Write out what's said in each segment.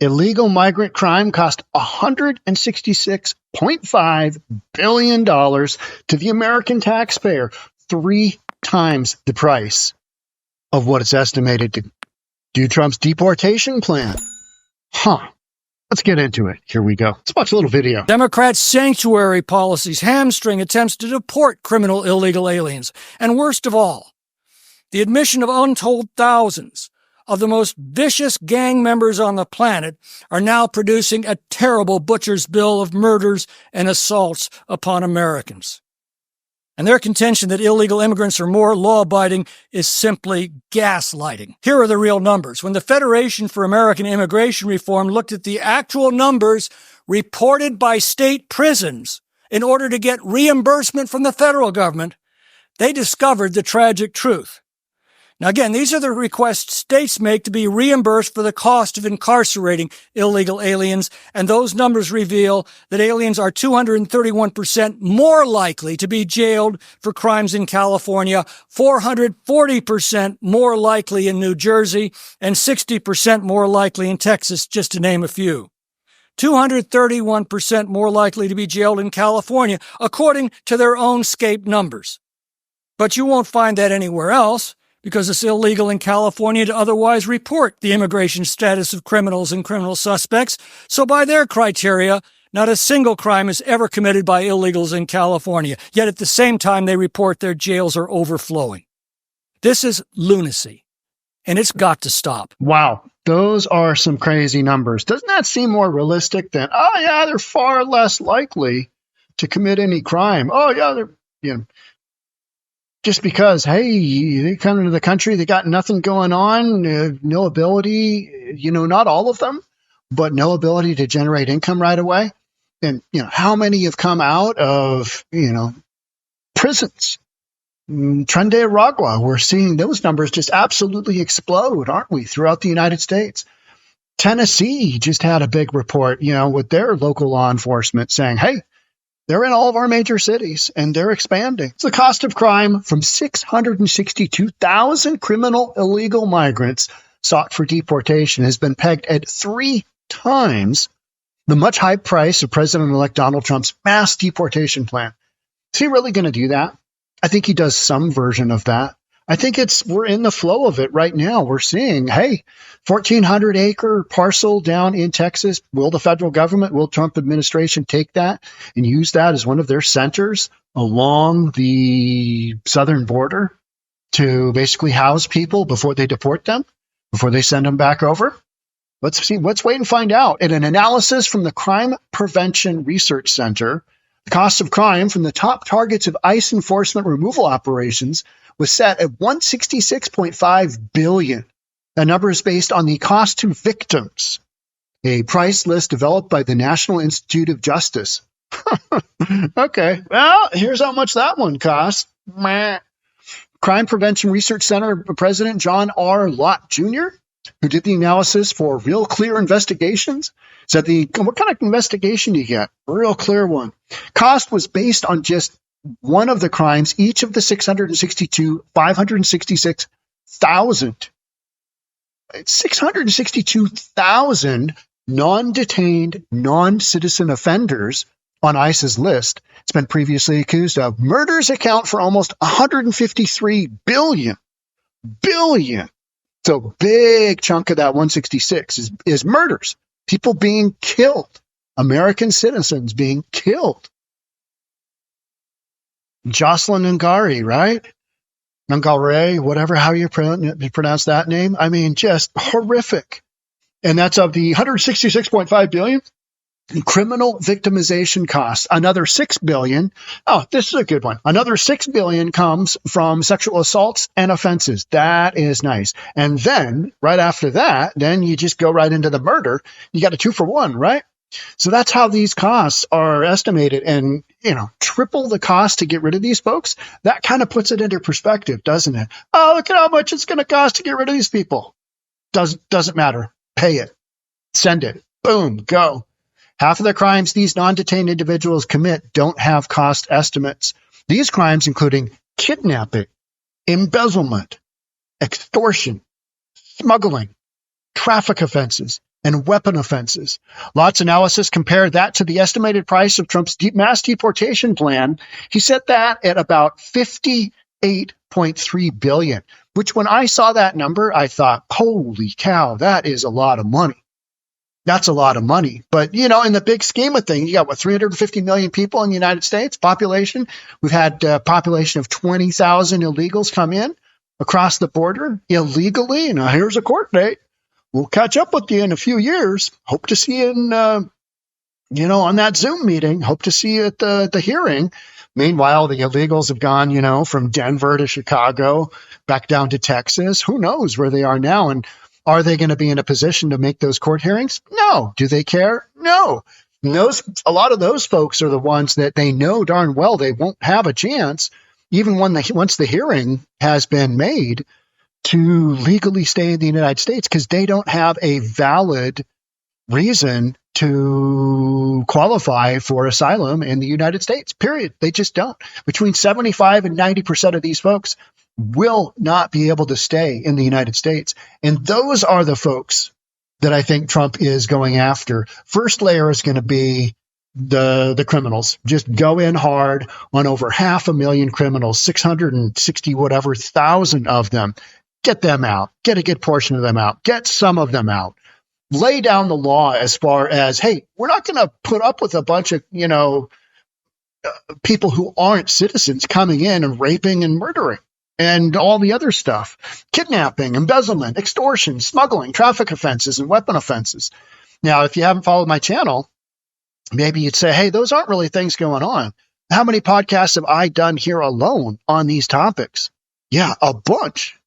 Illegal migrant crime cost $166.5 billion to the American taxpayer, 3 times the price of what it's estimated to do Trump's deportation plan. Let's get into it. Here we go. Let's watch a little video. Democrats' sanctuary policies hamstring attempts to deport criminal illegal aliens. And worst of all, the admission of untold thousands of the most vicious gang members on the planet are now producing a terrible butcher's bill of murders and assaults upon Americans. And their contention that illegal immigrants are more law-abiding is simply gaslighting. Here are the real numbers. When the Federation for American Immigration Reform looked at the actual numbers reported by state prisons in order to get reimbursement from the federal government, they discovered the tragic truth. Now again, these are the requests states make to be reimbursed for the cost of incarcerating illegal aliens, and those numbers reveal that aliens are 231% more likely to be jailed for crimes in California, 440% more likely in New Jersey, and 60% more likely in Texas, just to name a few. 231% more likely to be jailed in California, according to their own SCAPE numbers. But you won't find that anywhere else, because it's illegal in California to otherwise report the immigration status of criminals and criminal suspects. So by their criteria, not a single crime is ever committed by illegals in California. Yet at the same time, they report their jails are overflowing. This is lunacy, and it's got to stop. Wow, those are some crazy numbers. Doesn't that seem more realistic than, they're far less likely to commit any crime? They're, just because, hey, they come into the country, they got nothing going on, no ability, not all of them, but no ability to generate income right away. And, how many have come out of, prisons? Tren de Aragua, we're seeing those numbers just absolutely explode, aren't we, throughout the United States? Tennessee just had a big report, with their local law enforcement saying, hey, they're in all of our major cities, and they're expanding. So the cost of crime from 662,000 criminal illegal migrants sought for deportation has been pegged at 3 times the much hyped price of President-elect Donald Trump's mass deportation plan. Is he really going to do that? I think he does some version of that. I think we're in the flow of it right now. We're seeing, hey, 1,400-acre parcel down in Texas. Will the federal government, will Trump administration take that and use that as one of their centers along the southern border to basically house people before they deport them, before they send them back over? Let's see. Let's wait and find out. In an analysis from the Crime Prevention Research Center, the cost of crime from the top targets of ICE enforcement removal operations was set at $166.5 billion. That number is based on the cost to victims, a price list developed by the National Institute of Justice. Okay, well, here's how much that one costs. Crime Prevention Research Center President John R. Lott Jr., who did the analysis for Real Clear Investigations, said what kind of investigation do you get? A real clear one. Cost was based on just one of the crimes, each of the 662,000 non-detained, non-citizen offenders on ICE's list. It's been previously accused of. Murders account for almost $153 billion. So a big chunk of that 166 is murders. People being killed. American citizens being killed. Jocelyn Ngari, right? Ngare, whatever, how you pronounce that name. I mean, just horrific. And that's of the $166.5 billion in criminal victimization costs. Another $6 billion. Oh, this is a good one. Another $6 billion comes from sexual assaults and offenses. That is nice. And then right after that, then you just go right into the murder. You got a 2-for-1, right? So that's how these costs are estimated, and, triple the cost to get rid of these folks. That kind of puts it into perspective, doesn't it? Oh, look at how much it's going to cost to get rid of these people. Doesn't matter. Pay it. Send it. Boom. Go. Half of the crimes these non-detained individuals commit don't have cost estimates. These crimes including kidnapping, embezzlement, extortion, smuggling, traffic offenses, and weapon offenses. Lots analysis compared that to the estimated price of Trump's mass deportation plan. He set that at about $58.3 billion, which when I saw that number, I thought, holy cow, that is a lot of money. That's a lot of money. But, in the big scheme of things, you got, 350 million people in the United States population. We've had a population of 20,000 illegals come in across the border illegally. Now, here's a court date. We'll catch up with you in a few years. Hope to see you in, on that Zoom meeting. Hope to see you at the hearing. Meanwhile, the illegals have gone, from Denver to Chicago, back down to Texas. Who knows where they are now? And are they going to be in a position to make those court hearings? No. Do they care? No. A lot of those folks are the ones that they know darn well they won't have a chance, even once the hearing has been made, to legally stay in the United States, because they don't have a valid reason to qualify for asylum in the United States, period. They just don't. Between 75 and 90% of these folks will not be able to stay in the United States. And those are the folks that I think Trump is going after. First layer is going to be the criminals. Just go in hard on over 500,000 criminals, 660 whatever thousand of them. Get them out. Get a good portion of them out. Get some of them out. Lay down the law as far as, hey, we're not going to put up with a bunch of, people who aren't citizens coming in and raping and murdering and all the other stuff. Kidnapping, embezzlement, extortion, smuggling, traffic offenses, and weapon offenses. Now, if you haven't followed my channel, maybe you'd say, hey, those aren't really things going on. How many podcasts have I done here alone on these topics? Yeah, a bunch.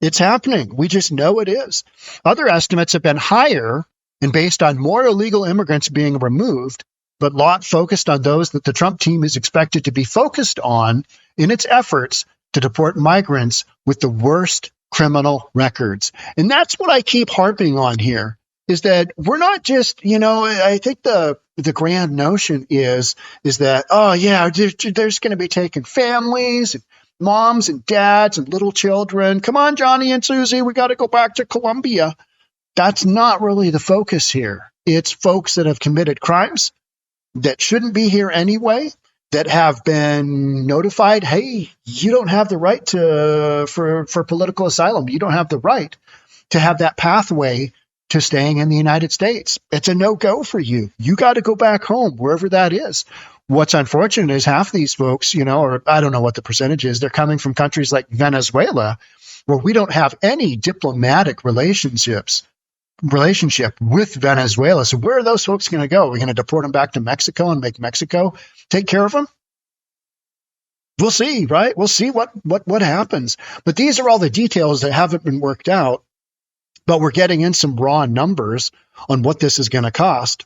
It's happening. We just know it is. Other estimates have been higher and based on more illegal immigrants being removed, but a lot focused on those that the Trump team is expected to be focused on in its efforts to deport migrants with the worst criminal records. And that's what I keep harping on here, is that we're not just, I think the grand notion is that, oh yeah, there's going to be taking families and moms and dads and little children. Come on, Johnny and Susie, we got to go back to Colombia. That's not really the focus here. It's folks that have committed crimes that shouldn't be here anyway, that have been notified, hey, you don't have the right for political asylum. You don't have the right to have that pathway to staying in the United States. It's a no-go for you. You got to go back home, wherever that is. What's unfortunate is half these folks, or I don't know what the percentage is, they're coming from countries like Venezuela, where we don't have any diplomatic relationship with Venezuela. So where are those folks going to go? We're going to deport them back to Mexico and make Mexico take care of them? We'll see, right? We'll see what happens. But these are all the details that haven't been worked out. But we're getting in some raw numbers on what this is going to cost.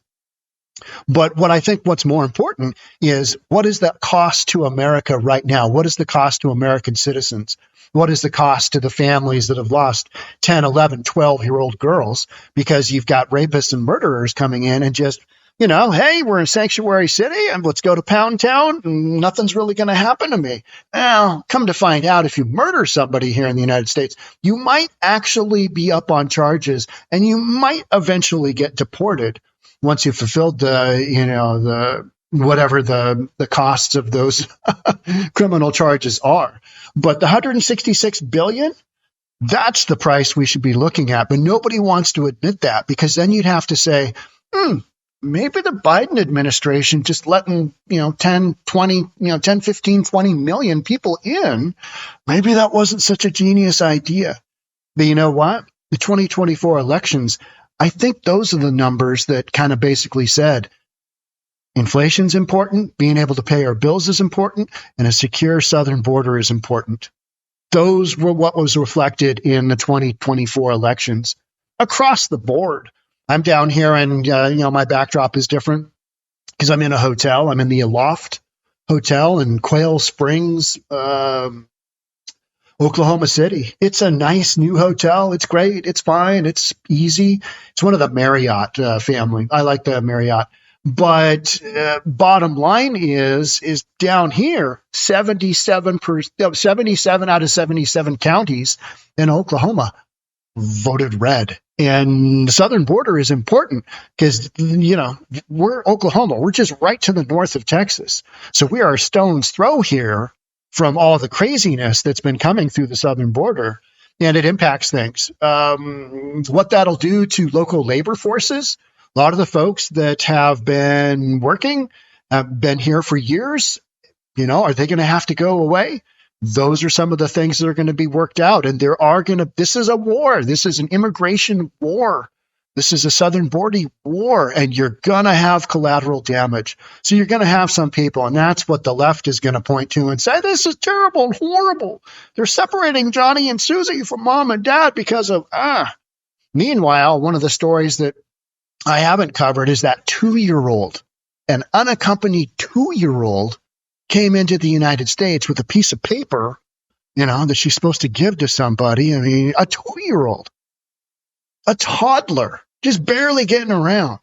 But what I think what's more important is, what is the cost to America right now? What is the cost to American citizens? What is the cost to the families that have lost 10, 11, 12-year-old girls because you've got rapists and murderers coming in and just, hey, we're in Sanctuary City and let's go to Pound Town and nothing's really going to happen to me. Well, come to find out, if you murder somebody here in the United States, you might actually be up on charges and you might eventually get deported once you've fulfilled the costs of those criminal charges are. But the $166 billion, that's the price we should be looking at. But nobody wants to admit that, because then you'd have to say, maybe the Biden administration just letting, 10, 15, 20 million people in, maybe that wasn't such a genius idea. But you know what? The 2024 elections, I think those are the numbers that kind of basically said, inflation's important, being able to pay our bills is important, and a secure southern border is important. Those were what was reflected in the 2024 elections across the board. I'm down here and, my backdrop is different because I'm in a hotel. I'm in the Loft Hotel in Quail Springs, Oklahoma City. It's a nice new hotel. It's great. It's fine. It's easy. It's one of the Marriott family. I like the Marriott. But bottom line is down here, 77 out of 77 counties in Oklahoma voted red. And the southern border is important because, we're Oklahoma. We're just right to the north of Texas. So we are a stone's throw here from all the craziness that's been coming through the southern border, and it impacts things. What that'll do to local labor forces, a lot of the folks that have been working, have been here for years, are they going to have to go away? Those are some of the things that are going to be worked out. And this is a war. This is an immigration war. This is a southern border war, and you're going to have collateral damage. So you're going to have some people, and that's what the left is going to point to and say, this is terrible and horrible. They're separating Johnny and Susie from mom and dad because of, Meanwhile, one of the stories that I haven't covered is that 2-year-old, an unaccompanied 2-year-old, came into the United States with a piece of paper, that she's supposed to give to somebody. I mean, a 2-year-old, a toddler, just barely getting around,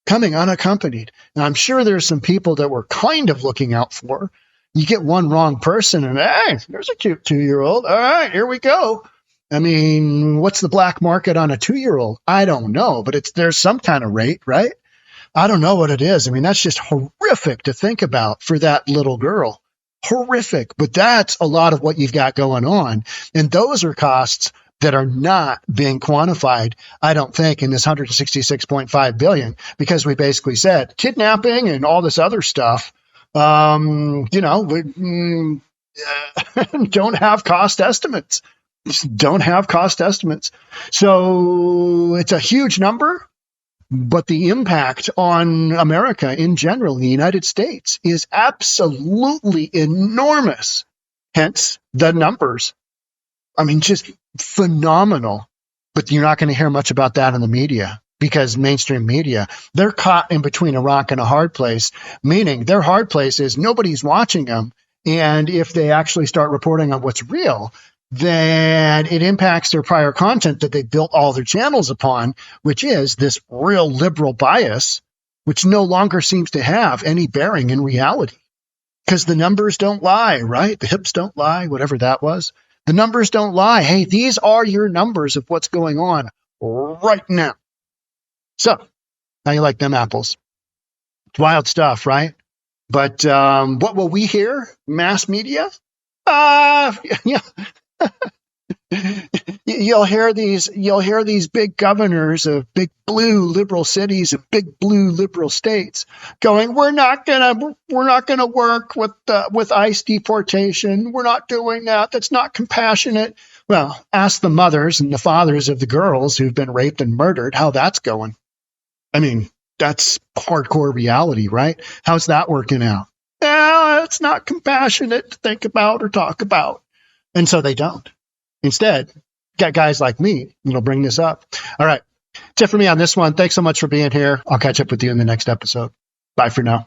coming unaccompanied. And I'm sure there's some people that we're kind of looking out for. You get one wrong person and, hey, there's a cute 2-year-old. All right, here we go. I mean, what's the black market on a 2-year-old? I don't know, but there's some kind of rate, right? I don't know what it is. I mean, that's just horrific to think about for that little girl. Horrific. But that's a lot of what you've got going on. And those are costs that are not being quantified, I don't think, in this $166.5 billion, because we basically said kidnapping and all this other stuff, don't have cost estimates. Don't have cost estimates. So it's a huge number. But the impact on America in general, the United States, is absolutely enormous. Hence the numbers. I mean, just phenomenal. But you're not going to hear much about that in the media, because mainstream media, they're caught in between a rock and a hard place, meaning their hard place is nobody's watching them. And if they actually start reporting on what's real, then it impacts their prior content that they built all their channels upon, which is this real liberal bias, which no longer seems to have any bearing in reality. Because the numbers don't lie, right? The hips don't lie, whatever that was. The numbers don't lie. Hey, these are your numbers of what's going on right now. So, how you like them apples? It's wild stuff, right? But what will we hear? Mass media? Yeah. You'll hear these big governors of big blue liberal cities and big blue liberal states going, we're not gonna work with ICE deportation. We're not doing that. That's not compassionate. Well, ask the mothers and the fathers of the girls who've been raped and murdered how that's going. I mean, that's hardcore reality, right? How's that working out? It's not compassionate to think about or talk about. And so they don't. Instead, got guys like me that'll bring this up. All right. That's it for me on this one. Thanks so much for being here. I'll catch up with you in the next episode. Bye for now.